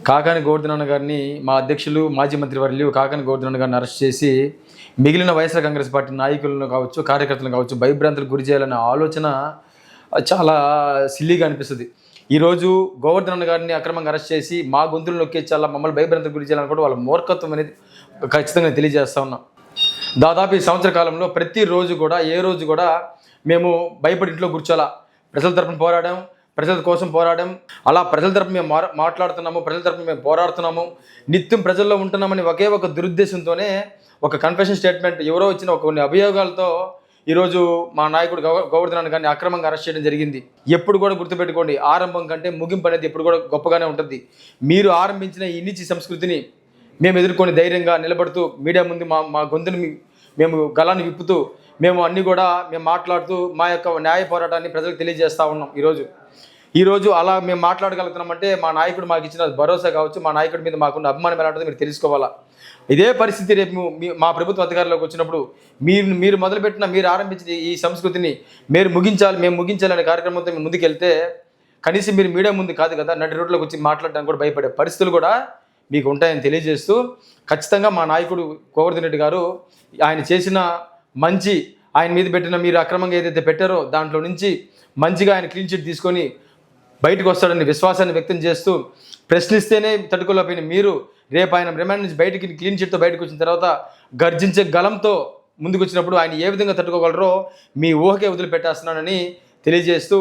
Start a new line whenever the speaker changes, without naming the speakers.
కాకాని గోవర్ధన్ గారిని మా అధ్యక్షులు మాజీ మంత్రివర్యులు కాకాని గోవర్ధన్ గారిని అరెస్ట్ చేసి మిగిలిన వైఎస్ఆర్ కాంగ్రెస్ పార్టీ నాయకులను కావచ్చు, కార్యకర్తలను కావచ్చు భయభ్రాంతులకు గురి చేయాలనే ఆలోచన చాలా సిల్లీగా అనిపిస్తుంది. ఈరోజు గోవర్ధన్ గారిని అక్రమంగా అరెస్ట్ చేసి మా గొంతులు నొక్కేచాలా, మమ్మల్ని భయభ్రాంతులకు గురి చేయాలని కూడా వాళ్ళ మూర్ఖత్వం అనేది ఖచ్చితంగా తెలియజేస్తా ఉన్నాం. దాదాపు ఈ సంవత్సర కాలంలో ప్రతిరోజు కూడా ఏ రోజు కూడా మేము భయపడి ఇంట్లో కూర్చోాలా. ప్రజల తరపున పోరాడాం, ప్రజల కోసం పోరాడాం. అలా ప్రజల తరపున మేము మాట్లాడుతున్నాము, ప్రజల తరపున మేము పోరాడుతున్నాము, నిత్యం ప్రజల్లో ఉంటున్నామని ఒకే ఒక దురుద్దేశంతోనే ఒక కన్ఫెషన్ స్టేట్మెంట్ ఎవరో ఇచ్చిన కొన్ని అభియోగాలతో ఈరోజు మా నాయకుడు గోవర్ధన్ గారిని అక్రమంగా అరెస్ట్ చేయడం జరిగింది. ఎప్పుడు కూడా గుర్తుపెట్టుకోండి, ఆరంభం కంటే ముగింపు అనేది ఎప్పుడు కూడా గొప్పగానే ఉంటుంది. మీరు ఆరంభించిన ఈ నీచి సంస్కృతిని మేము ఎదుర్కొని ధైర్యంగా నిలబడుతూ మీడియా ముందు మా గొంతుని మేము గలాన్ని విప్పుతూ మేము అన్నీ కూడా మేము మాట్లాడుతూ మా యొక్క న్యాయ పోరాటాన్ని ప్రజలకు తెలియజేస్తూ ఉన్నాం. ఈరోజు అలా మేము మాట్లాడగలుగుతున్నామంటే మా నాయకుడు మాకు ఇచ్చిన భరోసా కావచ్చు, మా నాయకుడి మీద మాకున్న అభిమానం ఎలాంటిదో మీరు తెలుసుకోవాలా. ఇదే పరిస్థితి రేపు మా ప్రభుత్వ అధికారంలోకి వచ్చినప్పుడు మీరు మొదలుపెట్టిన, మీరు ఆరంభించిన ఈ సంస్కృతిని మేము ముగించాలనే కార్యక్రమంతో మేము ముందుకెళ్తే కనీసం మీరు మీడియా ముందు కాదు కదా, నడి రోడ్లోకి వచ్చి మాట్లాడడానికి కూడా భయపడే పరిస్థితులు కూడా మీకు ఉంటాయని తెలియజేస్తూ, ఖచ్చితంగా మా నాయకుడు గోవర్ధన్ రెడ్డి గారు ఆయన చేసిన మంచి, ఆయన మీద పెట్టిన మీరు అక్రమంగా ఏదైతే పెట్టారో దాంట్లో నుంచి మంచిగా ఆయన క్లీన్ చిట్ తీసుకొని బయటకు వస్తాడని విశ్వాసాన్ని వ్యక్తం చేస్తూ, ప్రశ్నిస్తేనే తట్టుకోలేకపోయిన మీరు రేపు ఆయన రిమాండ్ నుంచి బయటికి క్లీన్ చిట్తో బయటకు వచ్చిన తర్వాత గర్జించే గలంతో ముందుకు వచ్చినప్పుడు ఆయన ఏ విధంగా తట్టుకోగలరో మీ ఊహకే వదిలిపెట్టేస్తున్నానని తెలియజేస్తూ,